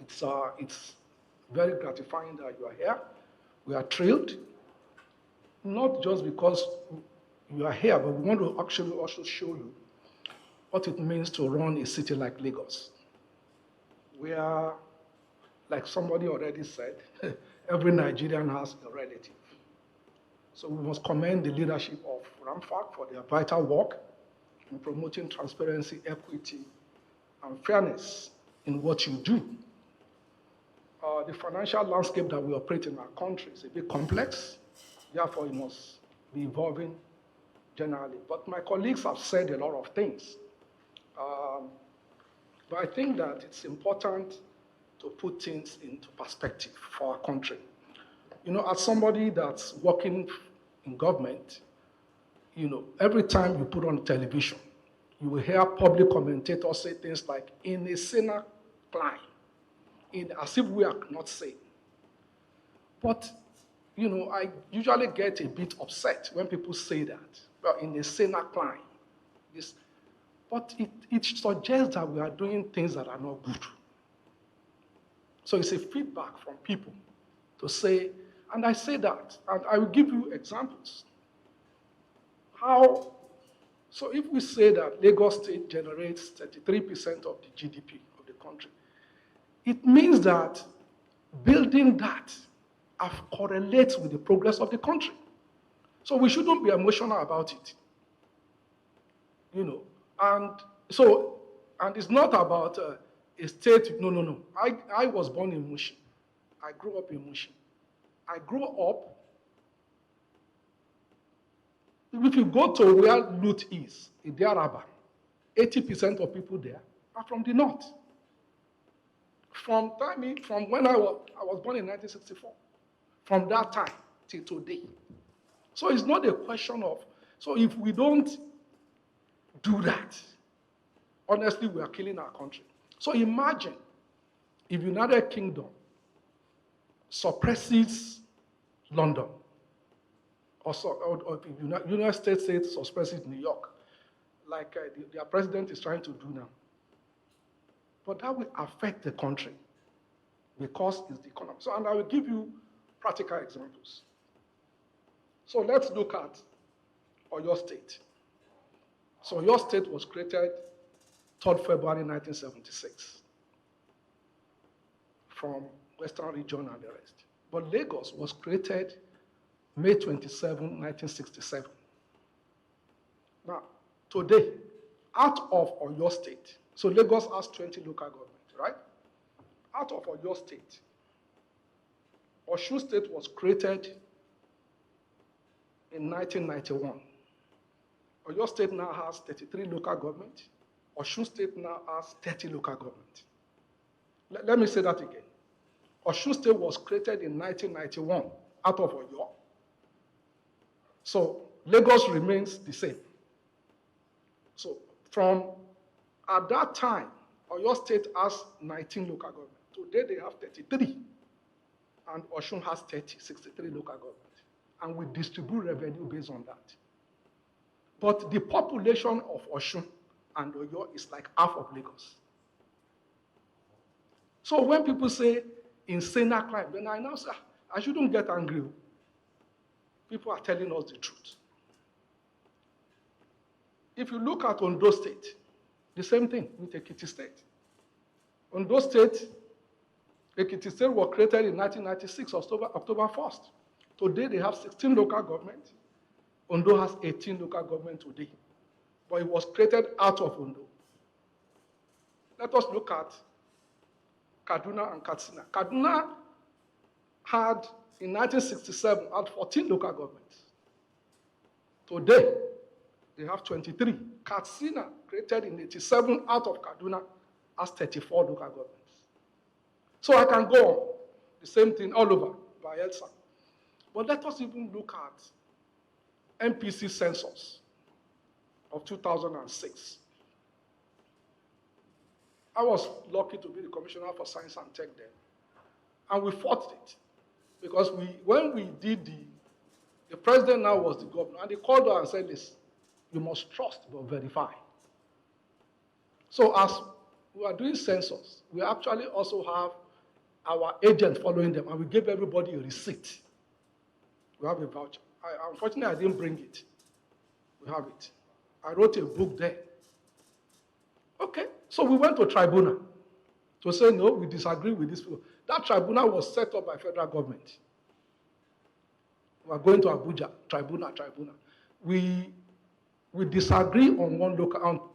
It's very gratifying that you are here. We are thrilled, not just because you are here, but we want to actually also show you what it means to run a city like Lagos, where, like somebody already said, every Nigerian has a relative. So we must commend the leadership of Ramfak for their vital work in promoting transparency, equity, and fairness in what you do. The financial landscape that we operate in our country is a bit complex, therefore it must be evolving generally. But my colleagues have said a lot of things. But I think that it's important to put things into perspective for our country. You know, as somebody that's working in government, you know, every time you put on television, you will hear public commentators say things like, in a saner climate, as if we are not sane. But, you know, I usually get a bit upset when people say that, well, in a saner climate. But it suggests that we are doing things that are not good. So it's a feedback from people to say, and I say that, and I will give you examples. So if we say that Lagos State generates 33% of the GDP of the country, it means that building that correlates with the progress of the country. So we shouldn't be emotional about it. You know, and it's not about a state, no. I was born in Mushin. I grew up in Mushin. I grew up, if you go to where Lut is, in Diaraba, 80% of people there are from the north. From when I was born in 1964, from that time till today. So it's not a question of, so if we don't do that, honestly, we are killing our country. So imagine if United Kingdom suppresses London, or if United States suppresses New York, like their president is trying to do now. But that will affect the country because it's the economy. So, and I will give you practical examples. So let's look at Oyo State. So Oyo State was created 3rd February 1976 from Western region and the rest. But Lagos was created May 27, 1967. Now, today, out of Oyo State, so Lagos has 20 local governments, right? Out of Oyo State, Osun State was created in 1991. Oyo State now has 33 local governments. Osun State now has 30 local governments. Let me say that again. Osun State was created in 1991 out of Oyo. So Lagos remains the same. So at that time, Oyo State has 19 local governments. Today they have 33. And Osun has 63 local governments. And we distribute revenue based on that. But the population of Osun and Oyo is like half of Lagos. So when people say insane crime, then I now say, I shouldn't get angry. People are telling us the truth. If you look at Ondo State, the same thing with Ekiti State. Ondo State, Ekiti State was created in 1996, October 1st. Today they have 16 local governments. Ondo has 18 local governments today. But it was created out of Ondo. Let us look at Kaduna and Katsina. Kaduna had, in 1967, had 14 local governments. Today, they have 23. Katsina, created in 87 out of Kaduna, has 34 local governments. So I can go on. The same thing all over, Bayelsa. But let us even look at MPC census of 2006. I was lucky to be the Commissioner for Science and Tech then. And we fought it. Because when we did the president now was the governor, and they called us and said, listen, you must trust but verify. So as we are doing census, we actually also have our agent following them, and we gave everybody a receipt. We have a voucher. Unfortunately, I didn't bring it. We have it. I wrote a book there. Okay, so we went to tribunal to say, no, we disagree with this people. That tribunal was set up by federal government. We are going to Abuja, tribunal. We disagree on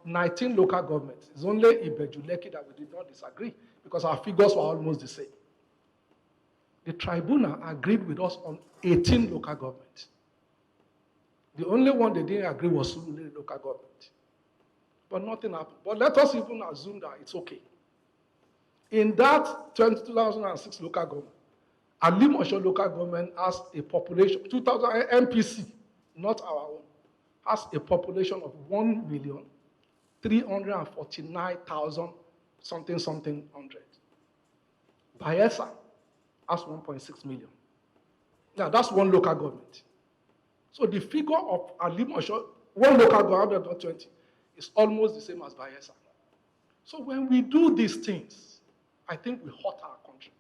19 local governments. It's only Ibeju-Lekki that we did not disagree because our figures were almost the same. The tribunal agreed with us on 18 local governments. The only one they didn't agree was Surulere local government. But nothing happened. But let us even assume that it's okay. In that 2006 local government, Alimosho local government has a population, 2000 MPC, not our own, has a population of 1,349,000 something hundred. Bayelsa has 1.6 million. Now that's one local government. So the figure of Alimosho, one local government, not 20, is almost the same as Bayelsa. So when we do these things, I think we hurt our country.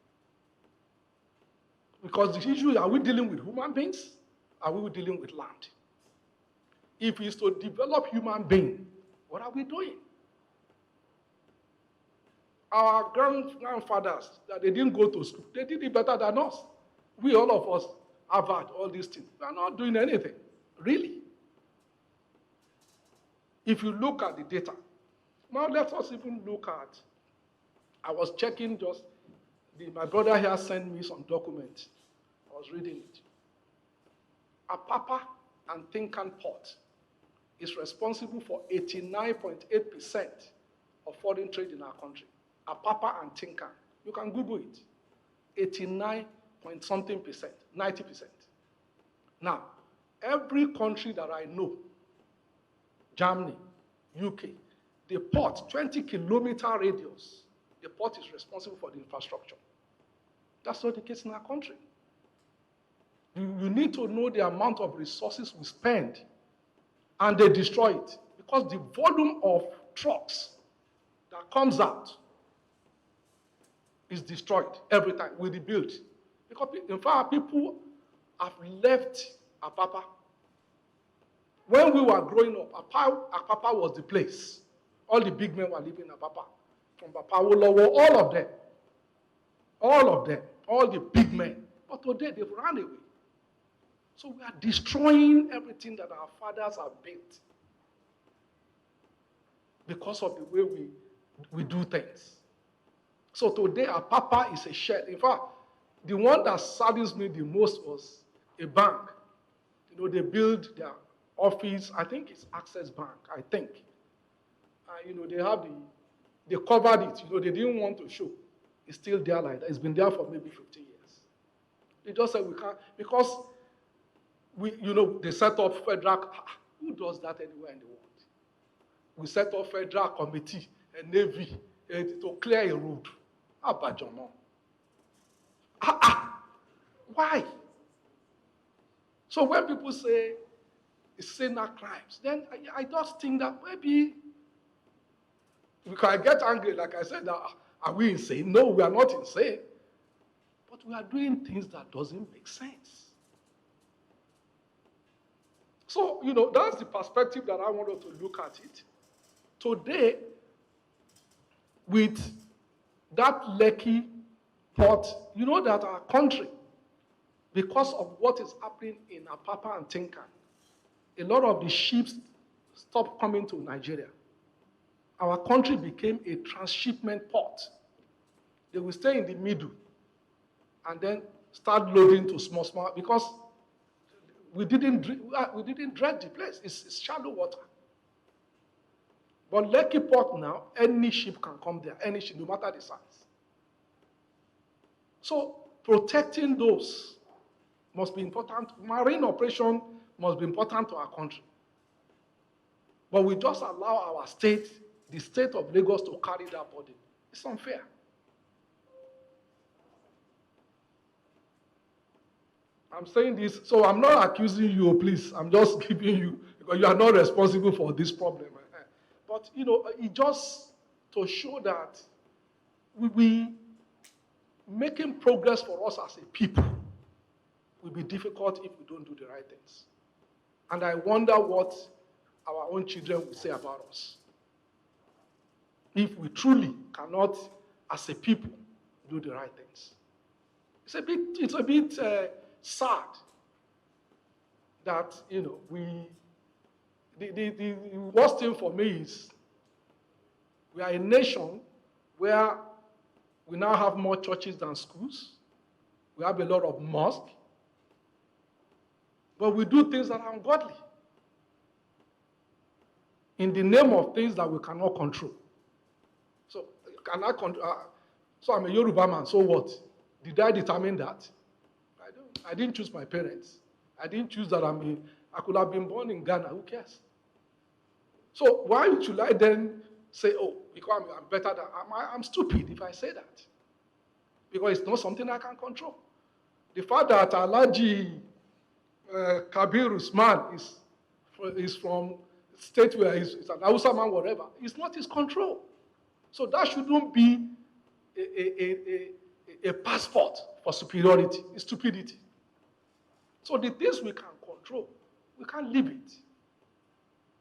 Because the issue is, are we dealing with human beings? Are we dealing with land? If it's to develop human being, what are we doing? Our grandfathers, that they didn't go to school, they did it better than us. We, all of us, have had all these things. We are not doing anything, really. If you look at the data, now let us even look at, I was checking just, my brother here sent me some documents. I was reading it. Apapa and Tincan port is responsible for 89.8% of foreign trade in our country. Apapa and Tincan. You can Google it. 89 point something percent, 90%. Now, every country that I know, Germany, UK, the port, 20-kilometer radius, the port is responsible for the infrastructure. That's not the case in our country. You need to know the amount of resources we spend, and they destroy it. Because the volume of trucks that comes out is destroyed every time we rebuild. Because, in fact, people have left Apapa. When we were growing up, Apapa was the place. All the big men were living in Apapa. From Papawolowo, all of them, all the big men. But today, they've run away. So we are destroying everything that our fathers have built because of the way we do things. So today, Apapa is a shell. In fact, the one that saddens me the most was a bank. You know, they build their office, I think it's Access Bank, I think. You know, they covered it, you know, they didn't want to show. It's still there like that. It's been there for maybe 50 years. They just said we can't, because they set up federal, who does that anywhere in the world? We set up federal committee, a navy, to clear a road. Abajomo. Why? So when people say it's sinner crimes, then I just think that maybe we can get angry, like I said, are we insane? No, we are not insane. But we are doing things that doesn't make sense. So, that's the perspective that I wanted to look at it. Today, with that Lekki port, you know that our country, because of what is happening in Apapa and Tincan, a lot of the ships stopped coming to Nigeria. Our country became a transshipment port. They will stay in the middle and then start loading to small, because we didn't dredge the place. It's shallow water. But Lekki Port now, any ship can come there, any ship, no matter the size. So protecting those must be important. Marine operation must be important to our country. But we just allow our state, the state of Lagos, to carry that burden. It's unfair. I'm saying this, so I'm not accusing you, please. I'm just giving you, because you are not responsible for this problem. But, it just to show that we making progress for us as a people will be difficult if we don't do the right things. And I wonder what our own children will say about us if we truly cannot, as a people, do the right things. It's a bit sad that, the worst thing for me is we are a nation where we now have more churches than schools. We have a lot of mosques. But we do things that are ungodly in the name of things that we cannot control. So, so I'm a Yoruba man, so what? Did I determine that? I didn't choose my parents. I didn't choose that I could have been born in Ghana, who cares? So why should I then say, oh, because I'm better than, I'm stupid if I say that. Because it's not something I can control. The fact that Alhaji Kabir Usman is from a state where he's an Hausa man, whatever, it's not his control. So that shouldn't be a passport for superiority. It's stupidity. So the things we can control, we can leave it.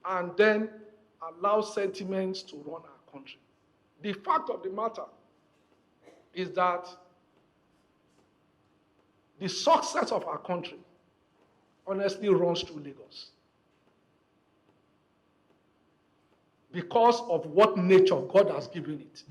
And then allow sentiments to run our country. The fact of the matter is that the success of our country honestly runs through Lagos. Because of what nature God has given it.